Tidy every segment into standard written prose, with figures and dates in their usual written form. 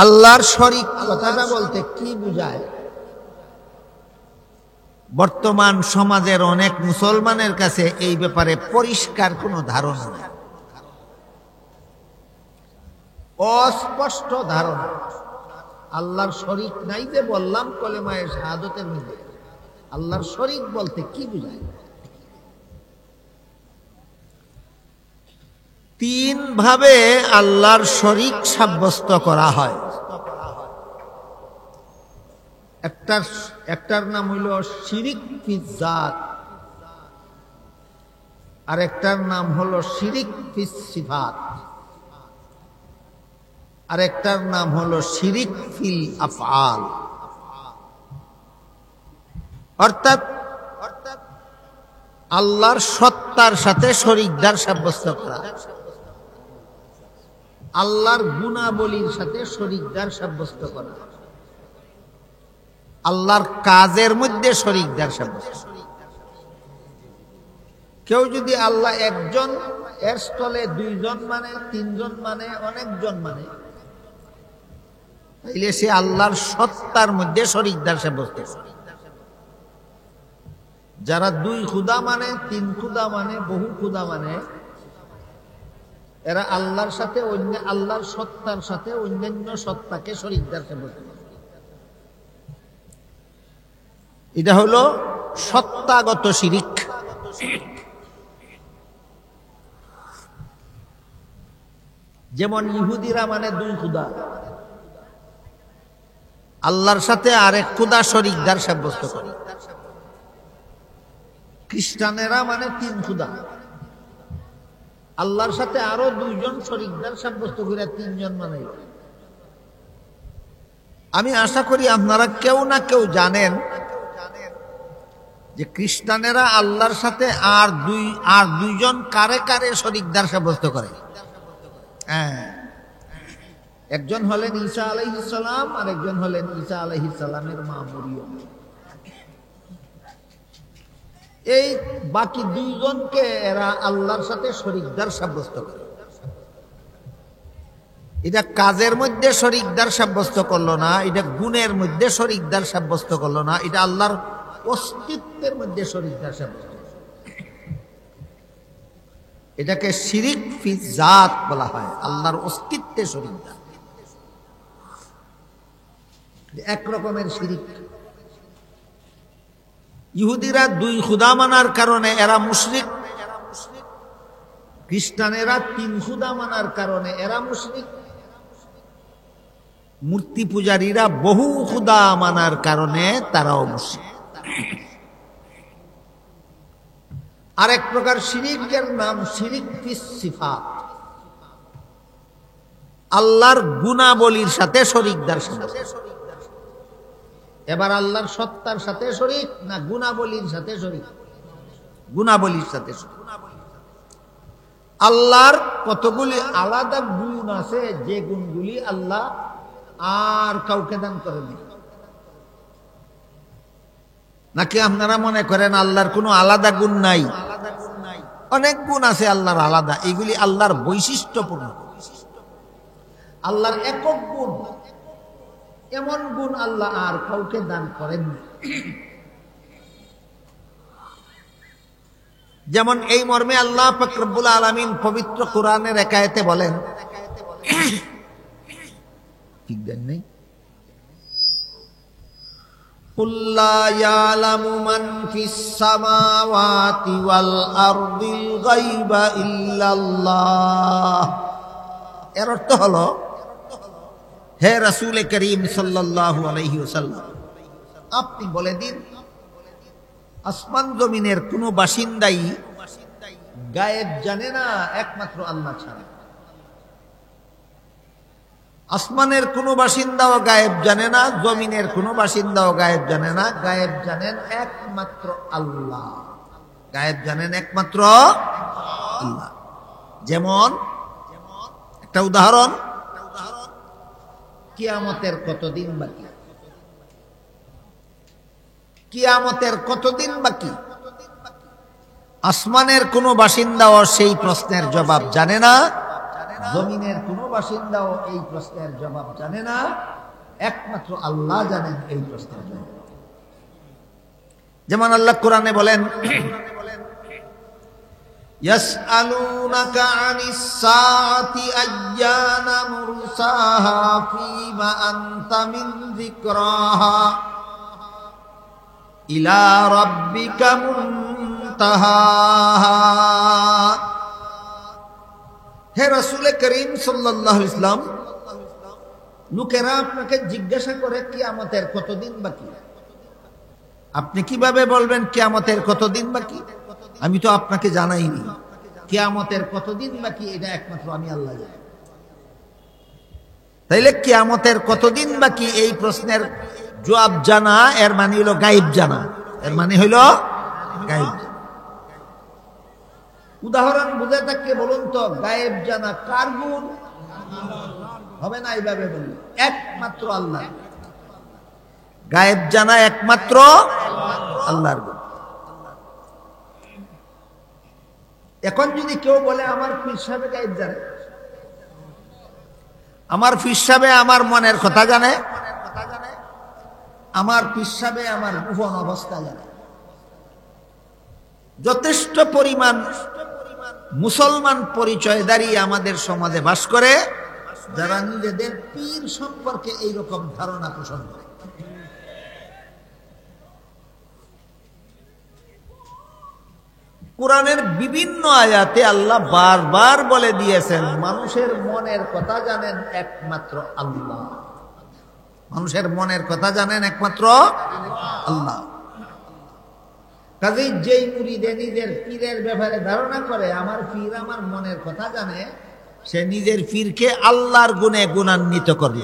আল্লাহর শরীক কথাটা বলতে কি বোঝায়? বর্তমান সমাজের অনেক মুসলমানের কাছে এই ব্যাপারে পরিষ্কার কোনো ধারণা নেই, অস্পষ্ট ধারণা। আল্লাহর শরীক নাই যে বললাম কলেমায়ে শাহাদাতের মধ্যে, আল্লাহর শরীক বলতে কি বোঝায়? তিন ভাবে আল্লাহর শরীক সাব্যস্ত করা হয়। একটার নাম হইল শিরিক ফিজ জাত, আর একটার নাম হলো শিরিক ফিজ সিফাত, আর একটার নাম হলো শিরিক ফিল আফআল। অর্থাৎ আল্লাহর সত্তার সাথে শরীকদার সাব্যস্ত করা, আল্লাহর গুণাবলীর সাথে শরীকদার সাব্যস্ত করা, আল্লাহর কাজের মধ্যে শরীকদার সাব্যস্ত। কেউ যদি আল্লাহ একজন এর স্থলে দুইজন মানে, তিনজন মানে, অনেকজন মানে, তাইলে সে আল্লাহর সত্তার মধ্যে শরীকদার সাব্যস্ত। যারা দুই খুদা মানে, তিন খুদা মানে, বহু খুদা মানে, এরা আল্লাহর সাথে আল্লাহর সত্তার সাথে অন্যান্য সত্তাকে শরীকদার সাব্যস্ত। এটা হলো সত্তাগত শিরিক। যেমন ইহুদিরা মানে দুই খুদা, আল্লাহর সাথে আরেক খুদা শরীকদার সাব্যস্ত করে। খ্রিস্টানেরা মানে তিন খুদা, আল্লাহর সাথে আরো দুইজন শরীকদার সাব্যস্ত করে তিনজন মানে। আমি আশা করি আপনারা কেউ না কেউ জানেন যে খ্রিস্টানেরা আল্লাহর সাথে আর দুইজন কারে কারে শরীকদার সাব্যস্ত করে। হ্যাঁ, একজন হলেন ঈসা আলাইহিস সালাম, আর একজন হলেন ঈসা আলাইহিস সালামের মা মরিয়ম। এই বাকি দুইজনকে এরা আল্লাহর সাথে শরীকদার সাব্যস্ত করে। এটা কাজের মধ্যে শরীকদার সাব্যস্ত করলো না, এটা গুণের মধ্যে শরীকদার সাব্যস্ত করলো না, এটা আল্লাহর অস্তিত্বের মধ্যে শরীকদার সাব্যস্ত। এটাকে শিরিক ফি জাত বলা হয়, আল্লাহর অস্তিত্বে শরীকদার। এক রকমের শিরিক। ইহুদিরা দুই খুদা মানার কারণে এরা মুশরিক, খ্রিস্টানেরা তিন খুদা মানার কারণে এরা মুশরিক, মূর্তি পূজারীরা বহু খুদা মানার কারণে তারাও মুশরিক। আরেক প্রকার শিরিকের নাম শিরিক ফিস সিফাত, আল্লাহর গুণাবলীর সাথে শরীকদার সাব্যস্ত। এবার আল্লাহর সত্তার সাথে শরীক না গুণাবলীর সাথে শরীক? গুণাবলীর সাথে শরীক। আল্লাহর কতগুলি আলাদা গুণ আছে যে গুণগুলি আল্লাহ আর কাউকে দান করেনি। নাকি আপনারা মনে করেন আল্লাহর কোনো আলাদা গুণ নাই? অনেক গুণ আছে আল্লাহর আলাদা, এগুলি আল্লাহর বৈশিষ্ট্যপূর্ণ। আল্লাহর একক গুণ, এমন গুণ আল্লাহ আর কাউকে দান করেননি। যেমন এই মর্মে আল্লাহ পাক রব্বুল আলামিন পবিত্র কোরআনের এক আয়াতে বলেন, ঠিক দেন নেই, কুল লা ইয়ালামু মান ফিস সামাওয়াতি ওয়াল আরদিল গায়বা ইল্লাল্লাহ। এর অর্থ হলো, হে রাসূল করিম সাল্লাল্লাহু আলাইহি ওয়াসাল্লাম, আপনি বলে দিন আসমান জমিনের কোনো বাসিন্দাই গায়েব জানে না একমাত্র আল্লাহ ছাড়া। আসমানের কোনো বাসিন্দাও গায়েব জানে না, জমিনের কোনো বাসিন্দাও গায়েব জানে না, গায়েব জানেন একমাত্র আল্লাহ। গায়েব জানেন একমাত্র আল্লাহ। যেমন একটা উদাহরণ, কিয়ামতের কতদিন বাকি? কিয়ামতের কতদিন বাকি? আসমানের কোনো বাসিন্দাও সেই প্রশ্নের জবাব জানে না, জমিনের কোনো বাসিন্দাও এই প্রশ্নের জবাব জানে না, একমাত্র আল্লাহ জানেন এই প্রশ্নের জবাব। যেমন আল্লাহ কোরআনে বলেন, ইয়াসআলুনাকা আনিস সাআতি আইয়ানা মুরসাহা ফীমা আনতা মিন যিকরাহা ইলা রাব্বিকা মুনতাহাহা। হে রাসূল করিম সাল্লাল্লাহু আলাইহি ওয়াসাল্লাম, লোকেরা আপনাকে জিজ্ঞাসা করে কিয়ামতের কতদিন বাকি। আপনি কিভাবে বলবেন কিয়ামতের কতদিন বাকি? আমি তো আপনাকে জানাইনি কিয়ামতের কতদিন বাকি, এটা একমাত্র আমি আল্লাহ জানি। তাইলে কিয়ামতের কতদিন বাকি এই প্রশ্নের জবাব জানা এর মানে হলো গায়েব জানা, এর মানে হলো গায়েব জানা। উদাহরণ বুঝে থাকলে বলুন তো, গায়েব জানা কার গুণ? হবে না এইভাবে বললে, একমাত্র আল্লাহ। গায়েব জানা একমাত্র আল্লাহর গুণ। এখন যদি কেউ বলে আমার পীর সাহেব গায়েব জানে, আমার পীর সাহেব আমার মনের কথা জানে, আমার পীর সাহেব আমার গোপন অবস্থা জানে, যথেষ্ট পরিমাণ মুসলমান পরিচয়দারী আমাদের সমাজে বাস করে, যারা নিজেদের পীর সম্পর্কে এইরকম ধারণা পোষণ করে। কোরআনের বিভিন্ন আয়াতে আল্লাহ বারবার বলে দিয়েছেন, মানুষের মনের কথা জানেন একমাত্র আল্লাহ। মানুষের মনের কথা জানেন একমাত্র আল্লাহ। কাজেই যেই মুরিদে নিজের পীরের ব্যাপারে ধারণা করে আমার পীর আমার মনের কথা জানে, সে নিজের পীরকে আল্লাহর গুণে গুণান্বিত করল।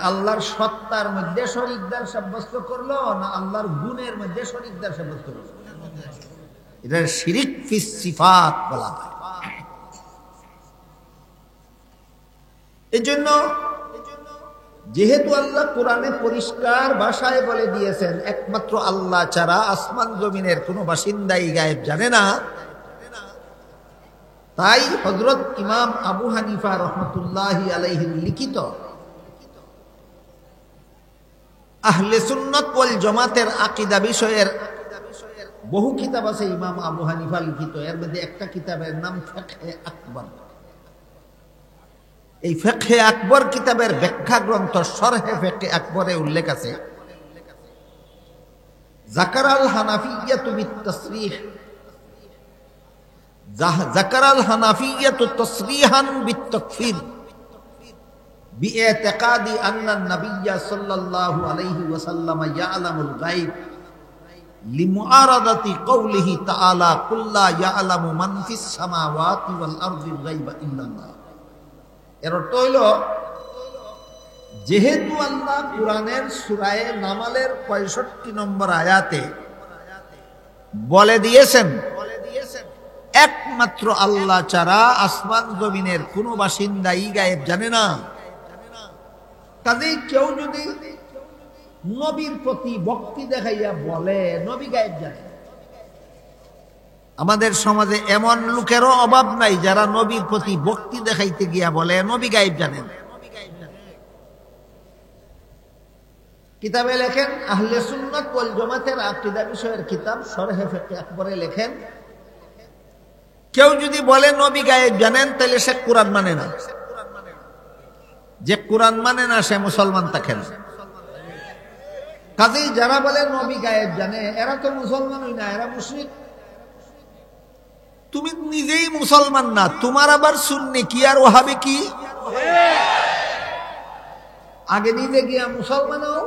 আল্লাহর সত্তার মধ্যে শরীকদার সাব্যস্ত করলো না আল্লাহর গুণের মধ্যে শরীকদার সাব্যস্ত করলো? এটা শিরিক ফিস সিফাত বলা হয়। এজন্য যেহেতু আল্লাহ কোরআনে পরিষ্কার ভাষায় বলে দিয়েছেন একমাত্র আল্লাহ ছাড়া আসমান জমিনের কোনো বাসিন্দাই গায়েব জানে না, তাই হযরত ইমাম আবু হানিফা রাহমাতুল্লাহি আলাইহি লিখিত আহলে সুন্নাত ওয়াল জামাতের আকীদা বিষয়ের বহু কিতাব আছে ইমাম আবু হানিফা লিখিত। এর মধ্যে একটা কিতাবের নাম ফিকহে আকবর। এই ফিকহে আকবর কিতাবের ব্যাখ্যা গ্রন্থ শরহে ফিকহে আকবরে উল্লেখ আছে, যাকারাল হানাফিয়্যাতু বিত-তাসরিহ, যাকারাল হানাফিয়্যাতু তাসরিহান বিত-তাকফির বিইতিকাদি আন্না নবিয়্য সাল্লাল্লাহু আলাইহি ওয়াসাল্লাম ইয়ালামুল গায়ব লিমুআরাদাতি কওলিহি তাআলা কুল লা ইয়ালামু মান ফিস সামাওয়াতি ওয়াল আরদিল গায়বা ইল্লাল্লাহ। এর অর্থ হইল, যেহেতু আল্লাহ কুরআনের সূরা নামালের 65 নম্বর আয়াতে বলে দিয়েছেন একমাত্র আল্লাহ ছাড়া আসমান জমিনের কোনো বাসিন্দাই গায়েব জানে না, কাজেই কেউ যদি নবীর প্রতি ভক্তি দেখাইয়া বলে নবী গায়েব জানে, আমাদের সমাজে এমন লোকেরও অভাব নাই যারা নবীর প্রতি ভক্তি দেখাইতে গিয়া বলে নবী গায়েব জানেন। কিতাবে লেখেন, আহলে সুন্নাত ওয়াল জামাতের আকীদা বিষয়ের কিতাব শরহে ফিকহে আকবরে লেখেন, কেউ যদি বলে নবী গায়েব জানেন তাহলে সে কোরআন মানে না। যে কোরআন মানে না সে মুসলমান থাকে না। কাজেই যারা বলে নবী গায়েব জানে এরা তো মুসলমানই না, এরা মুশরিক। তুমি নিজেই মুসলমান না, তোমার আবার সুন্নি কি আর ওহাবি কি? আগে নিজে গিয়া মুসলমান হও।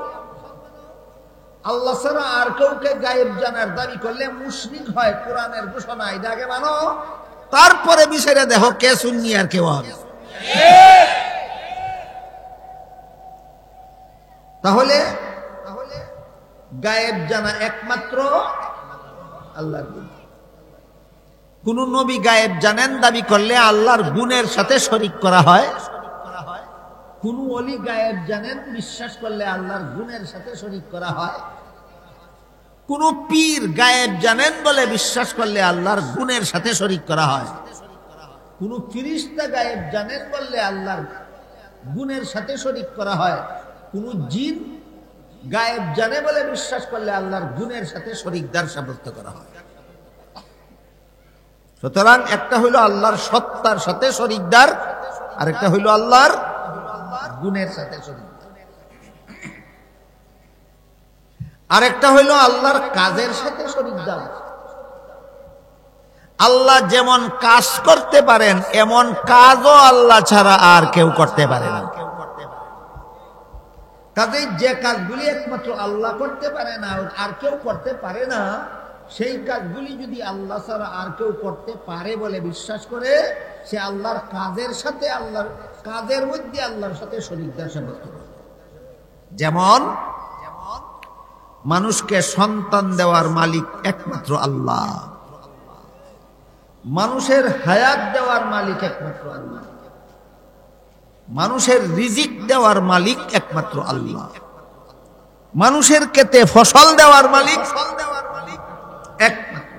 আল্লাহ ছাড়া আর কাউকে গায়েব জানার দাবি করলে মুশরিক হয়, কোরআনের ঘোষণা। এটা আগে মানো, তারপরে বিচারে দেখো কে সুন্নি আর কে ওহাবি। তাহলে গায়েব জানা একমাত্র আল্লাহর গুণ। কোন নবী গায়েব জানেন দাবি করলে আল্লাহর গুণের সাথে শরীক করা হয়। কোন ওলি গায়েব জানেন বিশ্বাস করলে আল্লাহর গুণের সাথে শরীক করা হয়। কোন পীর গায়েব জানেন বলে বিশ্বাস করলে আল্লাহর গুণের সাথে শরীক করা হয়। কোন ফিরিস্তা গায়েব জানেন বললে আল্লাহর গুণের সাথে শরীক করা হয়, কোন জিন গায়েব জানে বলে বিশ্বাস করলে আল্লাহর গুণের সাথে শরীকদার সাব্যস্ত করা হয়। সুতরাং একটা হইল আল্লাহর সত্তার সাথে শরীকদার, আর একটা হইল আল্লাহর গুণের সাথে শরীকদার, আর একটা হইল আল্লাহর কাজের সাথে শরীকদার। আল্লাহ যেমন কাজ করতে পারেন এমন কাজও আল্লাহ ছাড়া আর কেউ করতে পারে না। কাজেই যে কাজগুলি একমাত্র আল্লাহ করতে পারে না, আর কেউ করতে পারে না, সেই কাজগুলি যদি আল্লাহ ছাড়া আর কেউ করতে পারে বলে বিশ্বাস করে, সে আল্লাহর কাজের সাথে, আল্লাহর কাজের মধ্যে আল্লাহর সাথে শরীকদার সাব্যস্ত করে। যেমন মানুষকে সন্তান দেওয়ার মালিক একমাত্র আল্লাহ, মানুষের হায়াত দেওয়ার মালিক একমাত্র আল্লাহ, মানুষের রিজিক দেওয়ার মালিক একমাত্র আল্লাহ, মানুষের ক্ষেতে ফসল দেওয়ার মালিক একমাত্র।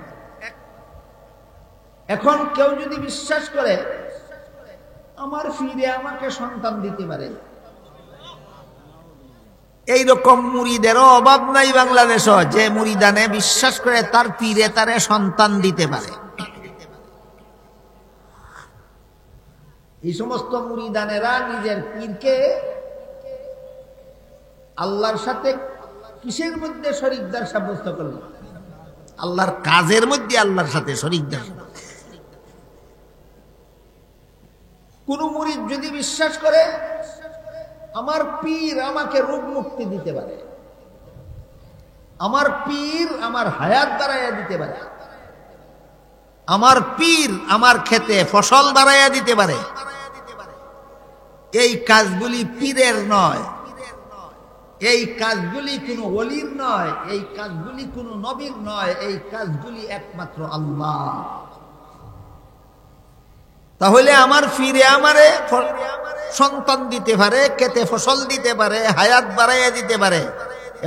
এখন কেউ যদি বিশ্বাস করে আমার ফিরে আমাকে সন্তান দিতে পারে, এইরকম মুরিদেরও অভাব নাই বাংলাদেশও, যে মুরিদানে বিশ্বাস করে তার পীরে তারে সন্তান দিতে পারে। এই সমস্ত মুরিদানেরা নিজের পীরকে আল্লাহর সাথে কিসের মধ্যে শরীকদার সাব্যস্ত করল? আল্লাহর কাজের মধ্যে আল্লাহর সাথে শরীকদার। কোন মুরিদ যদি বিশ্বাস করে আমার পীর আমাকে রোগ মুক্তি দিতে পারে, আমার পীর আমার হায়াত বাড়াইয়া দিতে পারে, আমার পীর আমার ক্ষেতে ফসল বাড়াইয়া দিতে পারে, এই কাজগুলি পীরের নয়, এই কাজগুলি কোনো ওলির নয়, এই কাজগুলি কোনো নবীর নয়, এই কাজগুলি একমাত্র আল্লাহ। তাহলে আমার ফিরে আমারে সন্তান দিতে পারে, খেতে ফসল দিতে পারে, হায়াত বাড়াইয়া দিতে পারে,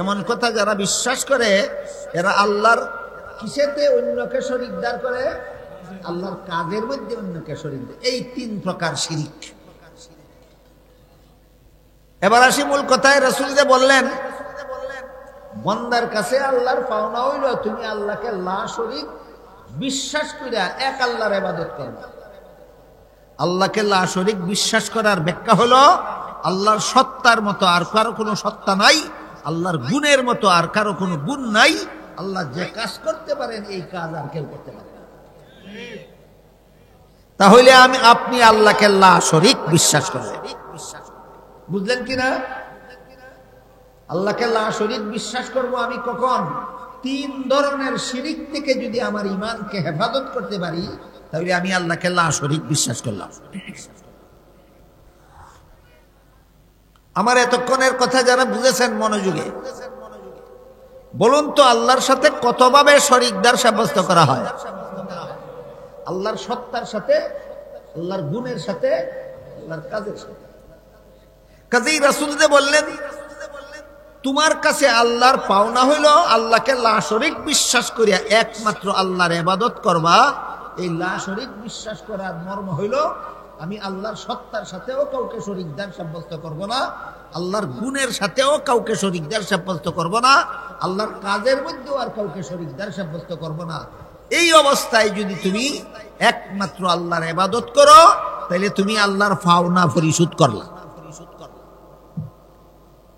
এমন কথা যারা বিশ্বাস করে এরা আল্লাহর কিসেতে অন্যকে শরীকদার করে? আল্লাহর কাজের মধ্যে অন্যকে শরীক দেয়। এই তিন প্রকার শিরিক। এবার আসি মূল কথায়। রাসূল যে বললেন বান্দার কাছে আল্লাহর পাওনা হইল তুমি আল্লাহকে লা শরীক বিশ্বাস কইরা এক আল্লাহর ইবাদত করবে। আল্লাহকে লা শরীক বিশ্বাস করার ব্যাখ্যা হলো আল্লাহর সত্তার মতো আর কারো কোনো সত্তা নাই, আল্লাহর গুণের মতো আর কারো কোনো গুণ নাই। আল্লাহ যে কাজ করতে পারেন এই কাজ আর কেউ করতে পারে না। তাহলে আপনি আল্লাহকে লা শরীক বিশ্বাস করলেন, বুঝলেন কিনা? আল্লাহকে লা শরীক বিশ্বাস করব আমি কখন? তিন ধরনের শিরিক থেকে যদি আমার ঈমানকে হেফাজত করতে পারি তাহলে আমি আল্লাহকে লা শরীক বিশ্বাস করলাম। আমার এতক্ষণের কথা যারা বুঝেছেন মনোযোগে বলুন তো, আল্লাহর সাথে কতভাবে শরীকদার সাব্যস্ত করা হয়? আল্লাহর সত্তার সাথে, আল্লাহর গুণের সাথে, আল্লাহর কাজের সাথে। কাজেই রাসূল যে বললেন তোমার কাছে আল্লাহর পাওনা হইল আল্লাহকে লা শরীক বিশ্বাস করিয়া একমাত্র আল্লাহর ইবাদত করবা। এই লা শরীক বিশ্বাস করার মর্ম হইল আমি আল্লাহর সত্তার সাথেও কাউকে শরীকদার সাব্যস্ত করব না, আল্লাহর গুণের সাথেও কাউকে শরীকদার সাব্যস্ত করব না, আল্লাহর কাজের মধ্যেও আর কাউকে শরীকদার সাব্যস্ত করব না। এই অবস্থায় যদি তুমি একমাত্র আল্লাহর ইবাদত করো তাহলে তুমি আল্লাহর পাওনা পরিশোধ করলা।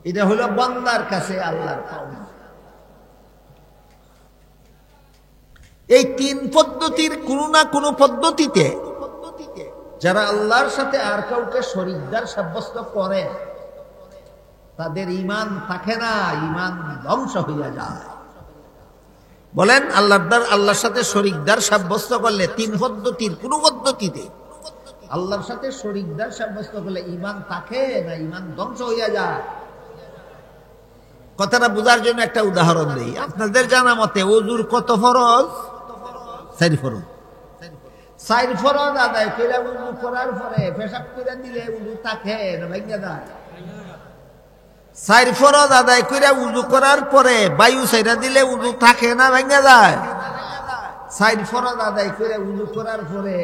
এটা হলো বান্দার কাছে আল্লাহর পাওনা। এই তিন পদ্ধতির কোন না কোন পদ্ধতিতে যারা আল্লাহর সাথে আর কাউকে শরীকদার সাব্যস্ত করে তাদের ঈমান থাকে না, ঈমান ধ্বংস হইয়া যায়। বলেন আল্লাহর সাথে শরীকদার সাব্যস্ত করলে তিন পদ্ধতির কোন পদ্ধতিতে আল্লাহর সাথে শরীকদার সাব্যস্ত করলে ঈমান থাকে না ঈমান ধ্বংস হইয়া যায়? কথাটা বোঝার জন্য একটা উদাহরণ দেই। আপনাদের জানা মতে ওযুর কত ফরজ? 4 ফরজ। 4 ফরজ আদায় করে ওযু করার পরে পেশাব করে দিলে ওযু থাকে না ভাঙা যায়? 4 ফরজ আদায় করে ওযু করার পরে বায়ু ছাইরা দিলে ওযু থাকে না ভাঙা যায়? 4 ফরজ আদায় করে ওযু করার পরে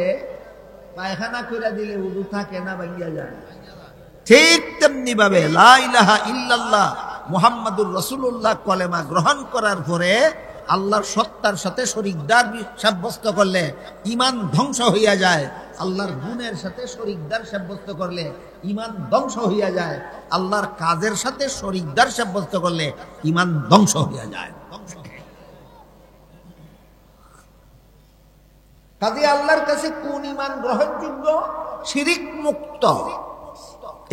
পায়খানা করে দিলে উযু থাকে না, ভাঙিয়া যায়। ঠিক তেমনি ভাবে লা ইলাহা ইল্লাল্লাহ মুহাম্মাদুর রাসূলুল্লাহ কলেমা গ্রহণ করার পরে আল্লাহর সত্তার সাথে শরীকদার সাব্যস্ত করলে ঈমান ধ্বংস হইয়া যায়। আল্লাহর গুণের সাথে শরীকদার সাব্যস্ত করলে ঈমান ধ্বংস হইয়া যায়। আল্লাহর কাজের সাথে শরীকদার সাব্যস্ত করলে ঈমান ধ্বংস হইয়া যায়। কাজে আল্লাহর কাছে কোন ঈমান গ্রহণযোগ্য? শিরিক মুক্ত।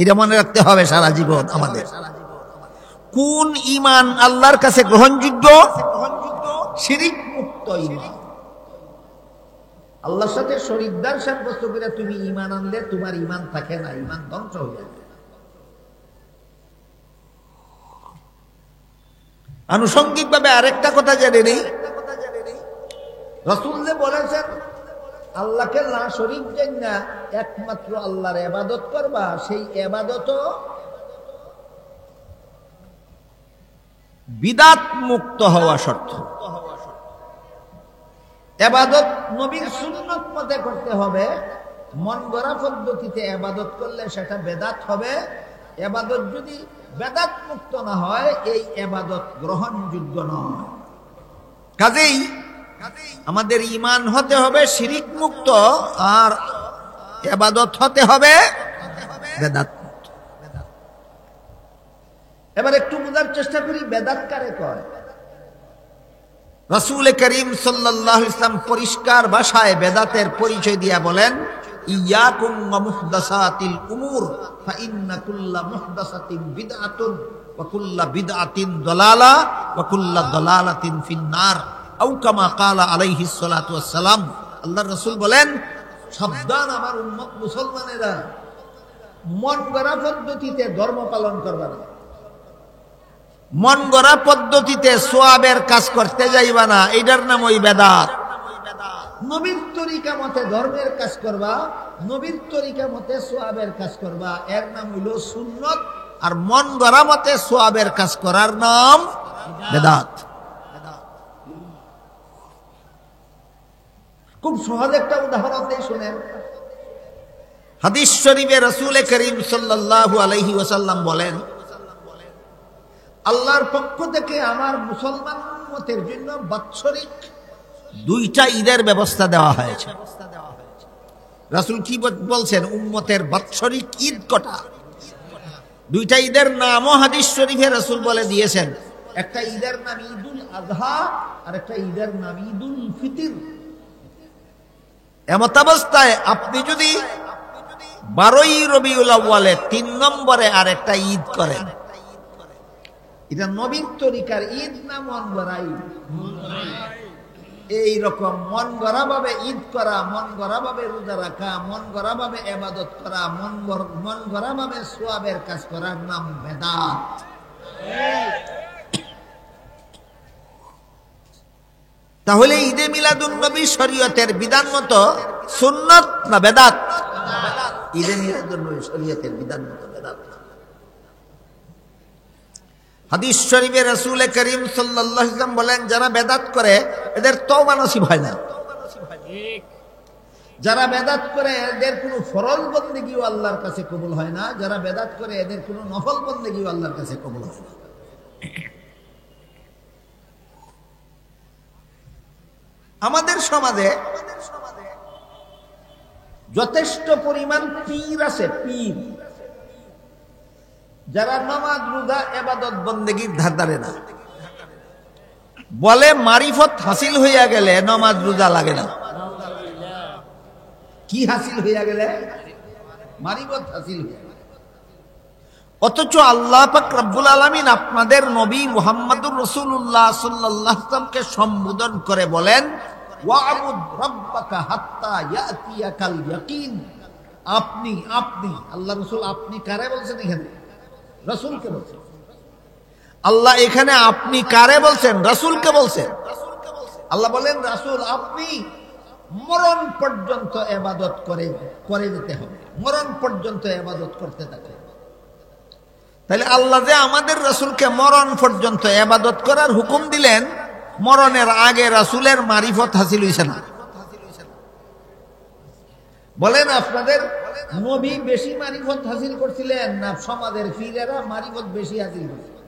এটা মনে রাখতে হবে সারা জীবন আমাদের। কোন ঈমান আল্লাহর কাছে গ্রহণযোগ্য? শিরিক মুক্ত ঈমান। আল্লাহর সাথে শরীকদার সাব্যস্ত করে তুমি ঈমান আনলে তোমার ঈমান থাকে না, ঈমান ধ্বংস হয়ে যায়। আনুষঙ্গিকভাবে আরেকটা কথা জেনে নেই। রাসূল যে বলেছেন আল্লাহকে না শরীক জানা একমাত্র আল্লাহর ইবাদত করবা, সেই ইবাদতও বিদআত মুক্ত হওয়া শর্ত। ইবাদত নবীর সুন্নাত মতে করতে হবে। মন গড়া পদ্ধতিতে ইবাদত করলে সেটা বেদাত হবে। ইবাদত যদি বেদাত মুক্ত না হয় এই ইবাদত গ্রহণযোগ্য নয়। কাজেই আমাদের ঈমান হতে হবে শিরিক মুক্ত, আর ইবাদত হতে হবে বেদাত মুক্ত। এবার একটু বোঝার চেষ্টা করি বেদাত কারে কয়। রাসূল করিম সাল্লাল্লাহু আলাইহি ওয়াসাল্লাম পরিষ্কার ভাষায় বেদাতের পরিচয় দিয়া বলেন, ইয়াকুম ওয়া মুহদাসাতিল উমুর ফা ইন্না কুল্লা মুহদাসাতিন বিদআতুন ওয়া কুল্লা বিদআতিন দালালা ওয়া কুল্লা দালালাতিন ফিন্নার, আও কামা ক্বালা আলাইহিস সালাতু ওয়াস সালাম। আল্লাহর রাসূল বলেন, সাবধান আমার উম্মত মুসলমানেরা, মন গড়া পদ্ধতিতে ধর্ম পালন করবা না, মন গড়া পদ্ধতিতে সওয়াবের কাজ করতে যাইবা না, এটার নাম ওই বেদাত। নবীর তরিকা মতে ধর্মের কাজ করবা, নবীর তরিকা মতে সওয়াবের কাজ করবা, এর নাম হইল সুন্নত। আর মন গড়া মতে সওয়াবের কাজ করার নাম বেদাত। খুব সহজ একটা উদাহরণ দিয়ে শুনেন। হাদিস শরীফে রাসূল করিম সাল্লাল্লাহু আলাইহি ওয়াসাল্লাম বলেন, আল্লাহর পক্ষ থেকে আমার মুসলমান উম্মতের জন্য বাৎসরিক 2টা ঈদের ব্যবস্থা দেওয়া হয়েছে। রাসূল কি বলছেন? উম্মতের বাৎসরিক ঈদ কটা? 2টা ঈদের নামও হাদিস শরীফে রাসূল বলে দিয়েছেন। একটা ঈদের নাম ঈদুল আযহা আর একটা ঈদের নাম ঈদুল ফিতর। এমত অবস্থায় আপনি যদি 12ই রবিউল আউয়ালে 3 নম্বরে আরেকটা ঈদ করেন, এটা নবীর তরিকার ঈদ না মন গড়া ঈদ? এইরকম মন গড়া ভাবে ঈদ করা, মন গড়া ভাবে রোজা রাখা, মন গড়া ভাবে ইবাদত করা, মন গড়া ভাবে সওয়াবের কাজ করার নাম বেদাত। তাহলে ঈদে মিলাদুন নবী শরীয়তের বিধান মতো সুন্নাত না বেদাত? ঈদে মিলাদুন নবী শরীয়তের বিধান মতো বেদাত। হাদিস শরীফে রাসূল করিম সাল্লাল্লাহু আলাইহি ওয়াসাল্লাম বলেন, যারা বেদাত করে এদের তওবা নসিব হয় না। যারা বেদাত করে এদের কোনো ফরজ বন্দেগীও আল্লাহর কাছে কবুল হয় না। যারা বেদাত করে এদের কোনো নফল বন্দেগীও আল্লাহর কাছে কবুল হয় না। আমাদের সমাজে যথেষ্ট পরিমাণ পীর আছে, পীর, যারা নামাজ রোজা ইবাদত বন্দেগীর ধার ধারে না। বলে মারিফত হাসিল হইয়া গেলে নামাজ রোজা লাগে না। কি হাসিল হইয়া গেলে? মারিফত হাসিল হইয়া গেলে। অথচ আল্লাহ পাক রব্বুল আলামিন আপনাদের নবী মুহাম্মদুর রাসূলুল্লাহ সাল্লাল্লাহু আলাইহি ওয়াসাল্লামকে সম্বোধন করে বলেন, ওয়া'বুদ রাব্বাকা হাত্তা ইয়াতিয়াকাল ইয়াকিন। আপনি আল্লাহ রাসূল আপনি কারে বলছেন? এখানে রাসূলকে বলছেন। আল্লাহ এখানে আপনি কারে বলছেন? রাসূলকে বলছেন। আল্লাহ বলেন, রাসূল আপনি মরণ পর্যন্ত ইবাদত করে যেতে হবে, মরণ পর্যন্ত ইবাদত করতে থাকে। তাহলে আল্লাহ যে আমাদের রাসূলকে মরণ পর্যন্ত ইবাদত করার হুকুম দিলেন, মরণের আগে রাসূলের মারিফত হাসিল হইছে না। বলেন আপনাদের নবী বেশি মারিফত হাসিল করছিলেন না সমাজের ফিরেরা মারিফত বেশি হাসিল করছিলেন?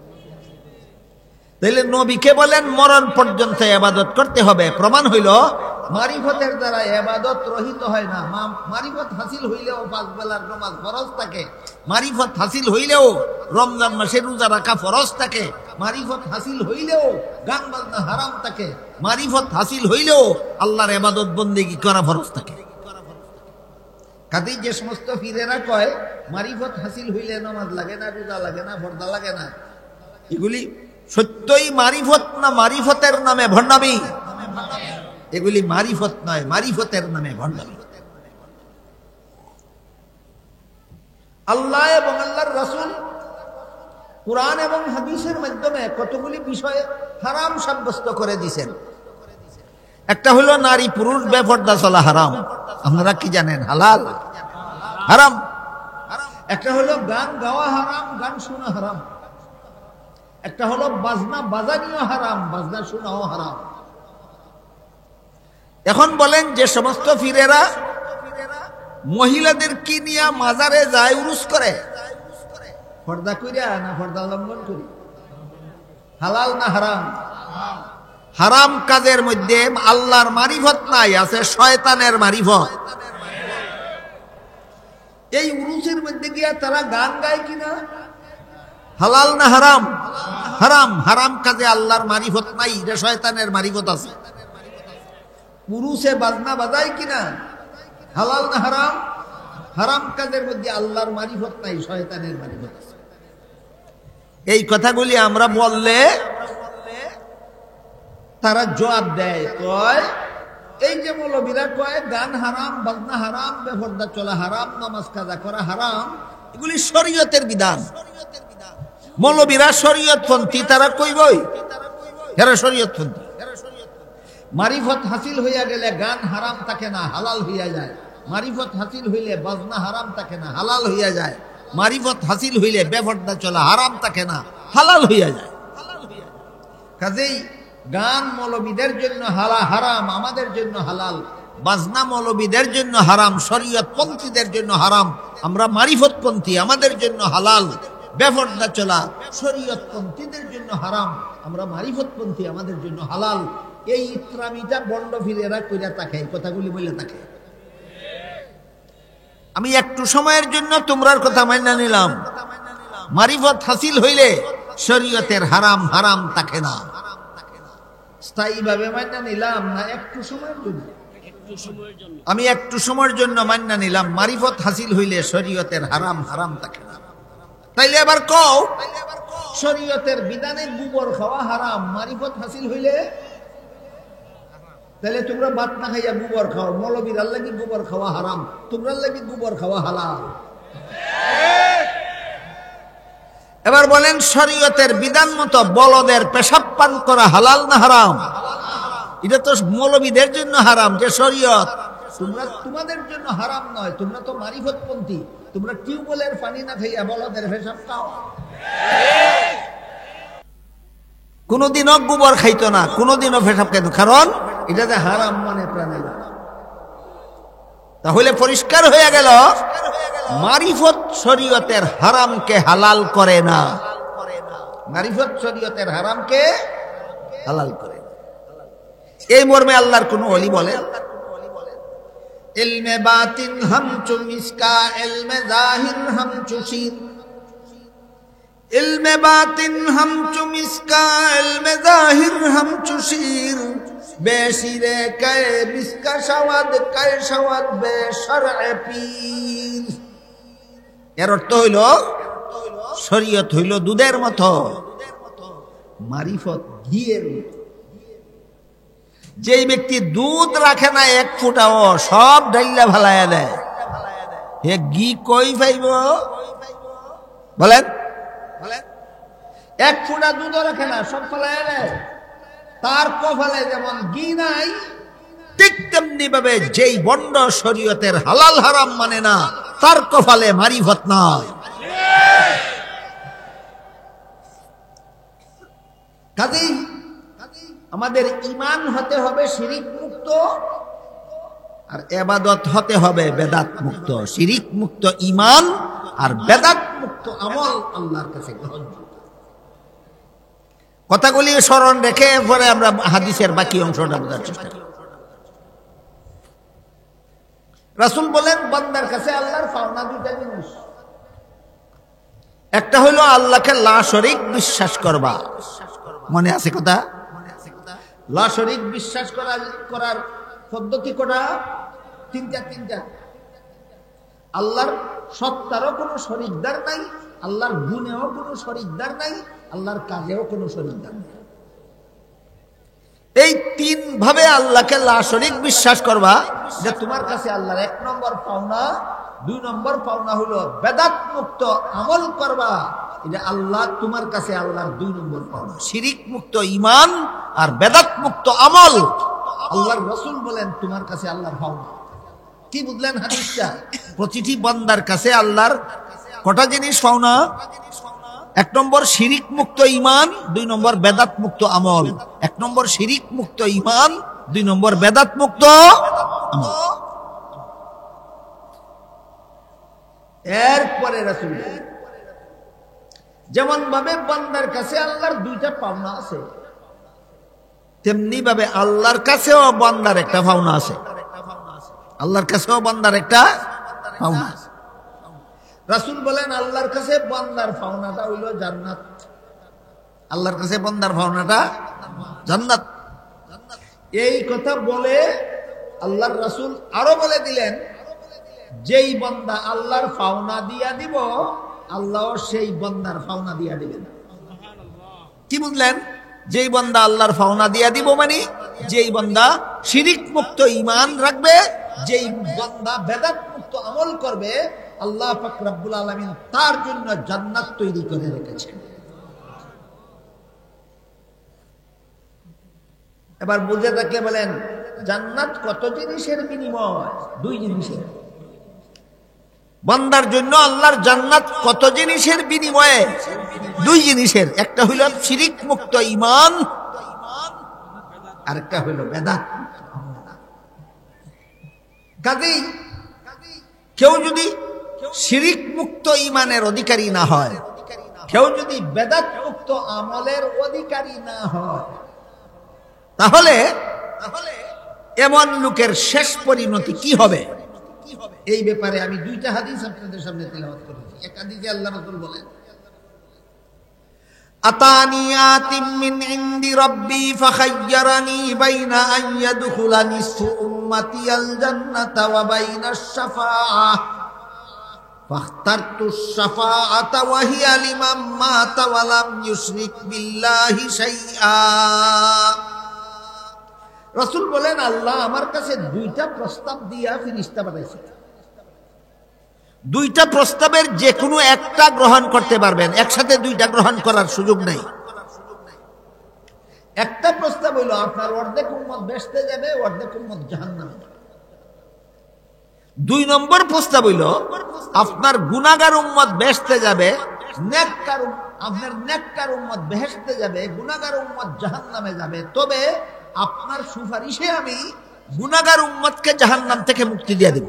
তাইলে নবীকে বলেন মরণ পর্যন্ত ইবাদত করতে হবে, প্রমাণ হইল মারিফতের দ্বারা ইবাদত রহিত হয় না। মারিফত হাসিল হইলেও 5 বেলার নামাজ ফরজ থাকে, মারিফত হাসিল হইলেও রমজান মাসে রোজা রাখা ফরজ থাকে, মারিফত হাসিল হইলেও গান বাজনা হারাম থাকে, মারিফত হাসিল হইলেও আল্লাহর ইবাদত বন্দেগী করা ফরজ থাকে। কাজেই যে সমস্ত ফিরেরা কয় মারিফত হাসিল হইলে নামাজ লাগে না, রোজা লাগে না, পর্দা লাগে না, এগুলি সত্যই মারিফত না মারিফতের নামে ভণ্ডামি? এগুলি মারিফত নয়, মারিফতের নামে ভণ্ডামি। আল্লাহ এবং আল্লাহর রাসূল কুরআন এবং হাদিসের মাধ্যমে কতগুলি বিষয়ে হারাম সাব্যস্ত করে দিয়েছেন। একটা হলো নারী পুরুষ বেপরদা চলা হারাম, আপনারা কি জানেন? হালাল হারাম। একটা হলো গান গাওয়া হারাম, গান শোনা হারাম। একটা হলো বাজনা বাজানিও হারাম, বাজনা শোনাও হারাম। এখন বলেন যে সমস্ত ফিরেরা মহিলাদের কি নিয়ে মাজারে যায়, উরুস করে, পর্দা কইরা না পর্দা লঙ্ঘন করি? হালাল না হারাম? হারাম কাজের মধ্যে আল্লাহর মারিফত নাই, আছে শয়তানের মারিফত। এই উরুসের মধ্যে গিয়া তারা গান গায় কিনা? হালাল না হারাম? হারাম। হারাম কাজে আল্লাহর মারিফত নাই, এটা শয়তানের মারিফত আছে। পুরুষে বাজনা বাজায় কিনা? হালাল না হারাম? হারাম কাজের মধ্যে আল্লাহর মারিফত নাই, শয়তানের মারিফত আছে। এই কথাগুলি আমরা বললে তারা জবাব দেয়, কয় এই যে মৌলবীরা কয় গান হারাম, বাজনা হারাম, বেপরদা চলা হারাম, নামাজ কাজা করা হারাম, এগুলি শরীয়তের বিধান। মৌলবীরা শরীয়তপন্থী, তারা কইবই এরা শরীয়তপন্থী। মারিফত হাসিল হইয়া গেলে গান হারাম থাকে না, হালাল হইয়া যায়। মারিফত হাসিল হইলে বাজনা হারাম থাকে না, হালাল হইয়া যায়। মারিফত হাসিল হইলে বেপরদা চলা হারাম থাকে না, হালাল হইয়া যায়। কাজেই গান মৌলবীদের জন্য হারাম, আমাদের জন্য হালাল। বাজনা মৌলবীদের জন্য হারাম, শরীয়তপন্থীদের জন্য হারাম। আমরা মারিফতপন্থী, আমাদের জন্য হালাল। বেপরদা চলা শরীয়তপন্থীদের জন্য হারাম, আমরা মারিফতপন্থী, আমাদের জন্য হালাল। এই ইসলামীটা বন্ড ফিরেরা কইরা থাকে, এই কথাগুলি বলে থাকে। আমি একটু সময়ের জন্য তোমরার কথা মাইনা নিলাম, মারিফত হাসিল হইলে শরীয়তের হারাম হারাম থাকে না। স্থায়ীভাবে মাইনা নিলাম না একটু সময়ের জন্য? আমি একটু সময়ের জন্য মাইনা নিলাম, মারিফত হাসিল হইলে শরীয়তের হারাম হারাম থাকে না। তাইলে আবার কও শরীয়তের বিধানে গোবর খাওয়া হারাম, মারিফত হাসিল হইলে? তাহলে তোমরা ভাত না খাইয়া গোবর খাও, মৌলবীর লাগি গোবর খাওয়া হারাম, তোমরা লাগি গোবর খাওয়া হালাল। এবার বলেন শরীয়তের বিধান মতো বলদের পেশাব পান করা হালাল না হারাম? এটা তো মৌলবীদের জন্য হারাম, যে শরীয়ত। তোমরা তোমাদের জন্য হারাম নয়, তোমরা তো মারিফতপন্থী। তোমরা টিউবওয়েলের পানি না খাইয়া বলদের পেশাব খাও। কোনদিনও গোবর খাইতো না, কোনদিনও পেশাব খাইতো, কারণ এটা যে হারাম মানে প্রাণে। তাহলে পরিষ্কার হয়ে গেল মারিফত শরীয়তের হারামকে হালাল করে না। মারিফত শরীয়তের হারামকে হালাল করে। এই মর্মে আল্লাহর কোন ওলি বলে, ইলমে বাতিন হামচু মিসকা, ইলমে জাহির হামচু শির। ইলমে বাতিন হামচু মিসকা, ইলমে জাহির হামচু শির। বেশিরে কায়ে মিসকা শাওয়াদ, কায়ে শাওয়াদ বে শর'এ পীর। এর অর্থ হইল শরীয়ত হইল দুধের মতো, মারিফত ঘিয়ের মতো। যেই ব্যক্তি দুধ রাখে না এক ফুটাও, সব ঢাইলা ভালাইয়া দেয়, হে ঘি কই পাইব? বলেন বলেন। এক ফুটা দুধ রাখে না, সব ফেলাইয়া দেয়। তার কপালে যেমন ঘি নাই, ঠিক তেমনি ভাবে যেই বন্ড শরীয়তের হালাল হারাম মানে না, তার কপালে মারিফত নাই। কাজেই আমাদের ঈমান হতে হবে শিরিক মুক্ত, আর ইবাদত হতে হবে বেদাত মুক্ত, শিরিক মুক্ত ঈমান আর বেদাত মুক্ত আমল আল্লাহর কাছে গ্রহণযোগ্য। কথাগুলি স্মরণ রেখে পরে আমরা হাদিসের বাকি অংশটা বোঝার চেষ্টা করি। রাসূল বলেন বান্দার কাছে আল্লাহর পাওনা দুইটা জিনিস। একটা হলো আল্লাহকে লা শরীক বিশ্বাস করবা। মনে আছে কথা? লা শরীক বিশ্বাস করার পদ্ধতি কটা? তিনটা। আল্লাহর সত্তারও কোনো শরীকদার নাই, আল্লাহর গুণেও কোনো শরীকদার নাই, আল্লাহর কাজেও কোনো শরীকদার নাই। এই তিন ভাবে আল্লাহকে লা শরীক বিশ্বাস করবা, যে তোমার কাছে আল্লাহর 1 নম্বর পাওনা। 2 নম্বর পাওনা হলো বেদাত মুক্ত আমল করবা, এটা আল্লাহ তোমার কাছে আল্লাহর 2 নম্বর পাওনা। শিরিক মুক্ত ঈমান আর বেদাত মুক্ত আমল আল্লাহর রাসূল বলেন তোমার কাছে আল্লাহর পাওনা। কি বুঝলেন হাদিসটা? প্রতিটি বান্দার কাছে আল্লাহর কটা জিনিস পাওনা? 1 নম্বর শিরিক মুক্ত ঈমান, 2 নম্বর বেদাত মুক্ত আমল। 1 নম্বর শিরিক মুক্ত ঈমান, 2 নম্বর বেদাত মুক্ত আমল। এরপরে রাসূল যেমন ভাবে বান্দার কাছে আল্লাহর 2টা পাওনা আছে, তেমনি ভাবে আল্লাহর কাছেও বান্দার একটা পাওনা আছে। আল্লাহর কাছেও বান্দার একটা পাওনা আছে। রাসূল বলেন আল্লাহর কাছে বান্দার পাওনাটা হইল জান্নাত। আল্লাহর কাছে বান্দার পাওনাটা জান্নাত। এই কথা বলে আল্লাহর রাসূল আরো বলে দিলেন, যেই বান্দা আল্লাহর পাওনা দিয়া দিব, আল্লাহ সেই বান্দার পাওনা দিয়া দিবেন। কি বুঝলেন? যেই বান্দা আল্লাহর পাওনা দিয়া দিব মানে যেই বান্দা শিরিক মুক্ত ঈমান রাখবে, যেই বান্দা বেদাত মুক্ত আমল করবে, আল্লাহ পাক রব্বুল আলামিন তার জন্য জান্নাত তৈরি করে রেখেছেন। এবার বুঝে থাকলে বলেন, জান্নাত কত জিনিসের বিনিময়? 2 জিনিসের। বান্দার জন্য আল্লাহর জান্নাত কত জিনিসের বিনিময়ে? 2 জিনিসের। একটা হইল শিরিক মুক্ত ঈমান, আর একটা হইল বেদাত। কাজেই কেউ যদি শিরিক মুক্ত ঈমানের অধিকারী না হয়, কেউ যদি বেদাত মুক্ত আমলের অধিকারী না হয়, তাহলে এমন লোকের শেষ পরিণতি কি হবে? এই ব্যাপারে আমি 2টা হাদিস আপনাদের সামনে তেলাওয়াত করেছি। এক হাদিসে আল্লাহ রাসূল বলেন, আতানি আতিম মিন ইনদি রাব্বি ফাখায়্যারানি বাইনা আন ইয়াদখুলা নিসফু উম্মতি আল জান্নাতা ওয়া বাইনা আশ-শাফাআহ ফাখতারতু আশ-শাফাআতা ওয়া হিয়া লিমান মাতা ওয়া লাম ইউশরিক বিল্লাহি শাইআ। রাসূল বলেন আল্লাহ আমার কাছে 2টা প্রস্তাব দিয়া ফেরেশতা পাঠাইছে। 2টা প্রস্তাবের যে কোনো একটা গ্রহণ করতে পারবেন, একসাথে 2টা গ্রহণ করার সুযোগ নাই। একটা প্রস্তাব হইল আপনার অর্ধেক উম্মত বেহেশতে যাবে, অর্ধেক উম্মত জাহান্নামে যাবে। 2 নম্বর প্রস্তাব হইল আপনার গুনাহগার উম্মত বেহেশতে যাবে, আপনার নেককার উম্মত বেহেশতে যাবে, গুনাহগার উম্মত জাহান্নামে যাবে। তবে আপনার সুপারিশে আমি গুনাহগার উম্মতকে জাহান্নাম থেকে মুক্তি দিয়ে দেব।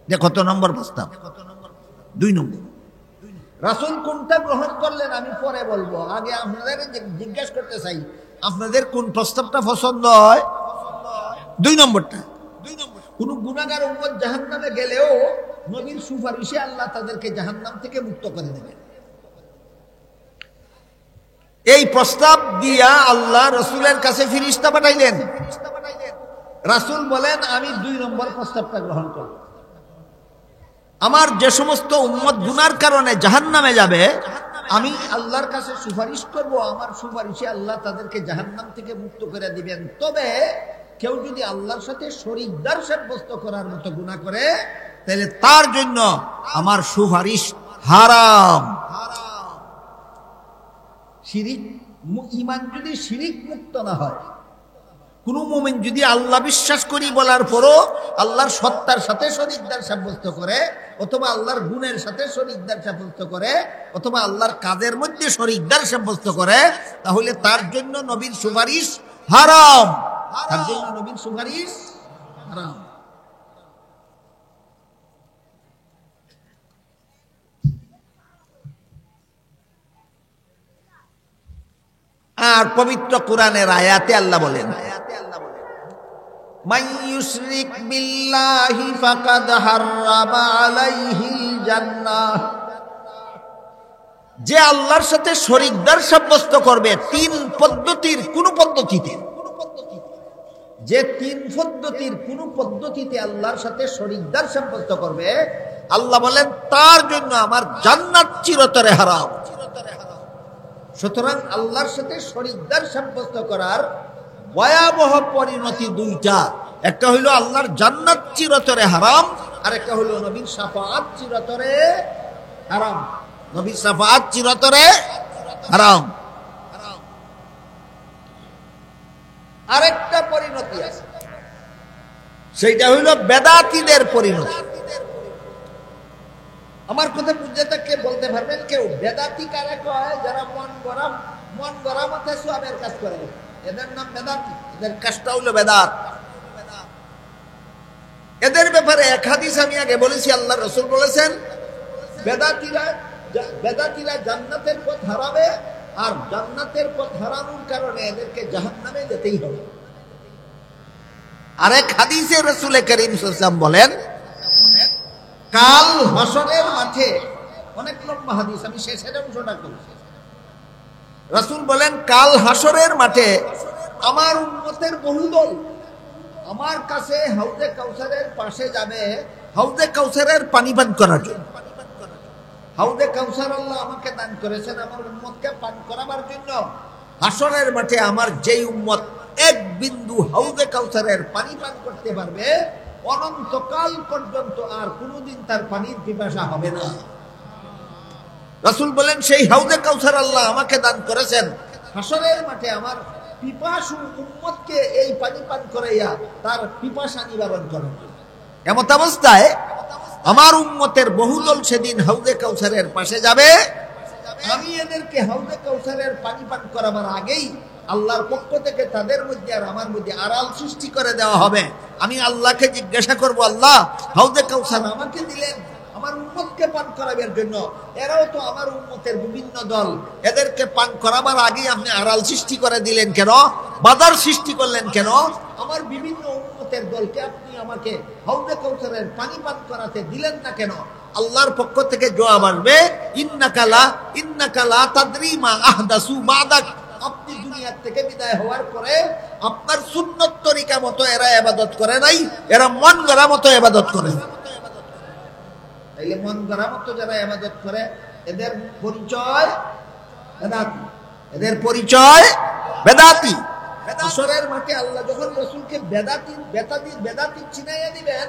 যে কত নম্বর প্রস্তাব? 2 নম্বর। রাসূল কোনটা গ্রহণ করলেন আমি পরে বলবো, আগে আপনাদের জিজ্ঞেস করতে চাই আপনাদের কোন প্রস্তাবটা পছন্দ হয়? 2 নম্বরটা। কোন গুনাহগার উম্মত জাহান্নামে গেলেও নবীর সুপারিশে আল্লাহ তাদেরকে জাহান্নাম থেকে মুক্ত করে দেবেন। এই প্রস্তাব দিয়া আল্লাহ রাসূলের কাছে ফেরেশতা পাঠাইলেন। রাসূল বলেন আমি 2 নম্বর প্রস্তাবটা গ্রহণ করব। আমার যে সমস্ত উম্মত গুনার কারণে জাহান্নামে যাবে, আমি আল্লাহর কাছে সুপারিশ করব, আমার সুপারিশে আল্লাহ তাদেরকে জাহান্নাম থেকে মুক্ত করে দিবেন। তবে কেউ যদি আল্লাহর সাথে শরীকদার সাব্যস্ত করার মতো গুনাহ করে, তাহলে তার জন্য আমার সুপারিশ হারাম। শিরিক ঈমান যদি শিরিক মুক্ত না হয়, কোন মুমিন যদি আল্লাহ বিশ্বাস করি বলার পরও আল্লাহর সত্তার সাথে শরীকদার সাব্যস্ত করে, অথবা আল্লাহর গুণের সাথে শরীকদার সাব্যস্ত করে, অথবা আল্লাহর কাজের মধ্যে শরীকদার সাব্যস্ত করে, তাহলে তার জন্য নবীর সুপারিশ হারাম। তার জন্য নবীর সুপারিশ আর পবিত্র কোরআনের আয়াতে আল্লাহ বলেন, মান ইউশরিক বিল্লাহি ফাকাদ হাররামা আলাইহিল জান্নাহ, যে আল্লাহর সাথে শরীকদার সাব্যস্ত করবে তিন পদ্ধতির কোন পদ্ধতিতে, যে তিন পদ্ধতির কোন পদ্ধতিতে আল্লাহর সাথে শরীকদার সাব্যস্ত করবে, আল্লাহ বলেন তার জন্য আমার জান্নাত চিরতরে হারাম। সুতরাং আল্লাহর সাথে শরীকদার সাব্যস্ত করার ভয়াবহ পরিণতি দুইটা, একটা হইল আল্লাহর জান্নাত চিরতরে হারাম, আর একটা হইল নবীর শাফাআত চিরতরে হারাম। নবীর শাফাআত চিরতরে হারাম। আরেকটা পরিণতি আছে, সেইটা হইল বেদাতীদের পরিণতি। আমার কথা বুঝতে থাকলে বলতে পারবেন কেউ? বেদাতি কারা কয়? যারা মন গড়া মতে সওয়াবের কাজ করে, এদের নাম বেদাতি। এদের কাজটা হইল বেদাত। এদের ব্যাপারে এক হাদিস আমি আগে বলেছি, আল্লাহ রাসূল বলেছেন বেদাতিরা জান্নাতের পথ হারাবে, আর জান্নাতের পথ হারানোর কারণে এদেরকে জাহান্নামে যেতেই হবে। আরেক হাদিসে রাসূল করিম সাল্লাল্লাহু আলাইহি ওয়াসাল্লাম বলেন, কাল হাসরের মাঠে, অনেক লম্বা হাদিস, আমি শেষের অংশটা করছি। রাসূল বলেন কাল হাসরের মাঠে আমার উম্মতের বহুদল আমার কাছে হাউজে কাউসারের পাশে যাবে, হাউজে কাউসারের পানি পান করার জন্য। হাউজে কাউসার আল্লাহ আমাকে দান করেছেন আমার উম্মতকে পান করাবার জন্য। হাসরের মাঠে আমার যেই উম্মত এক বিন্দু হাউজে কাউসারের পানি পান করতে পারবে, অনন্তকাল পর্যন্ত আর কোনদিন তার পানির পিপাসা হবে না। রাসূল বলেন সেই হাউজে কাউসার আল্লাহ আমাকে দান করেছেন হাসরের মাঠে আমার পিপাসু উম্মতকে এই পানি পান করাইয়া তার পিপাসা নিবারণ করেন। এমত অবস্থায় আমার উম্মতের বহুদল সেদিন হাউজে কাউসারের পাশে যাবে। আমি এদেরকে হাউজে কাউসারের পানি পান করাবার আগেই আল্লাহর পক্ষ থেকে তাদের মধ্যে আর আমার মধ্যে আড়াল সৃষ্টি করে দেওয়া হবে। আমি আল্লাহকে জিজ্ঞাসা করব, আল্লাহ হাউজে কাউসার আমাকে দিলেন আমার উম্মতকে পান করাবার জন্য, এরাও তো আমার উম্মতের বিভিন্ন দল, এদেরকে পান করাবার আগেই আপনি আড়াল সৃষ্টি করে দিলেন কেন? বাধার সৃষ্টি করলেন কেন? আমার বিভিন্ন উম্মতের দলকে আপনি আমাকে হাউজে কাউসারের পানি পান করাতে দিলেন না কেন? আল্লাহর পক্ষ থেকে জবাব আসবে, ইন্নাকা লা তাদরি মা আহদাসু বাদাক, আপনি দুনিয়া থেকে বিদায় হওয়ার পরে আপনার সুন্নত তরিকা মতো এরা ইবাদত করে নাই, এরা মন গড়া মতো ইবাদত করে। তাইলে মন গড়া মতো যারা ইবাদত করে এদের পরিচয় বেদাতি, এদের পরিচয় বেদাতি। হাসরের মাঠে আল্লাহ যখন রাসূলকে বেদাতি চিনাইয়া দিবেন,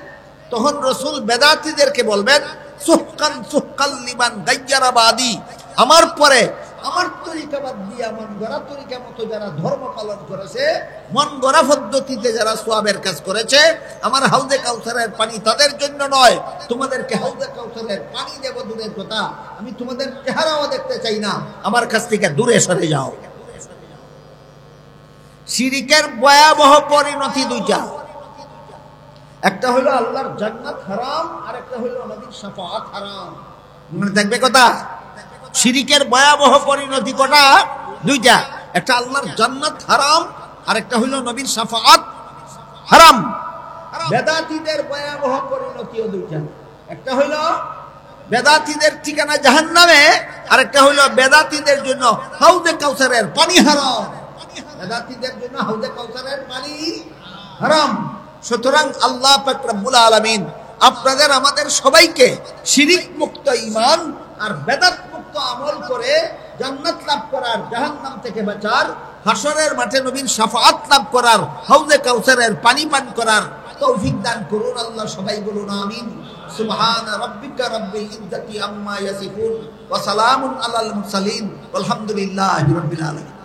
তখন রাসূল বেদাতিদেরকে বলবেন, সুহকান লিমান গায়্যারা বাদি, আমার পরে আমার তরিকা বাদ দিয়ে মন গড়া তরিকা মতো যারা ধর্ম পালন করেছে, মন গড়া পদ্ধতিতে যারা সওয়াবের কাজ করেছে, আমার হাউজে কাউসারের পানি তাদের জন্য নয়। তোমাদেরকে হাউজে কাউসারের পানি দেব দূরের কথা, আমি তোমাদের চেহারাও দেখতে চাই না, আমার কাছ থেকে দূরে সরে যাও। শিরকের ভয়াবহ পরিণতি দুইটা, একটা হলো আল্লাহর জান্নাত হারাম, আর একটা হলো নবীর শাফাআত হারাম। মনে থাকবে কথা? শিরকের ভয়াবহ পরিণতি কটা? দুইটা, একটা আল্লাহর জান্নাত হারাম, আর একটা হইল নবীর শাফাআত হারাম। বেদাতীদের ভয়াবহ পরিণতিও দুইটা, একটা হইল বেদাতীদের ঠিকানা জাহান্নামে, আর একটা হইল বেদাতীদের জন্য হাউজে কাউসারের পানি হারাম। বেদাতীদের জন্য হাউজে কাউসারের পানি হারাম। সুতরাং আল্লাহ পাক রব্বুল আলামিন আপনাদের আমাদের সবাইকে শিরক মুক্ত ঈমান আর বেদাত মুক্ত আমল করে জান্নাত লাভ করার, জাহান্নাম থেকে বাঁচার, হাসরের মাঠে নবীর শাফাআত লাভ করার, হাউজে কাউসারের পানি পান করার তৌফিক দান করুন। আল্লাহ সবাই বলুন আমিন। সুবহান রাব্বিকা রাব্বিল ইজ্জাতি আম্মা ইয়াসিফুন ওয়া সালামুন আলাল মুরসালিন ওয়ালহামদুলিল্লাহি রাব্বিল আলামিন।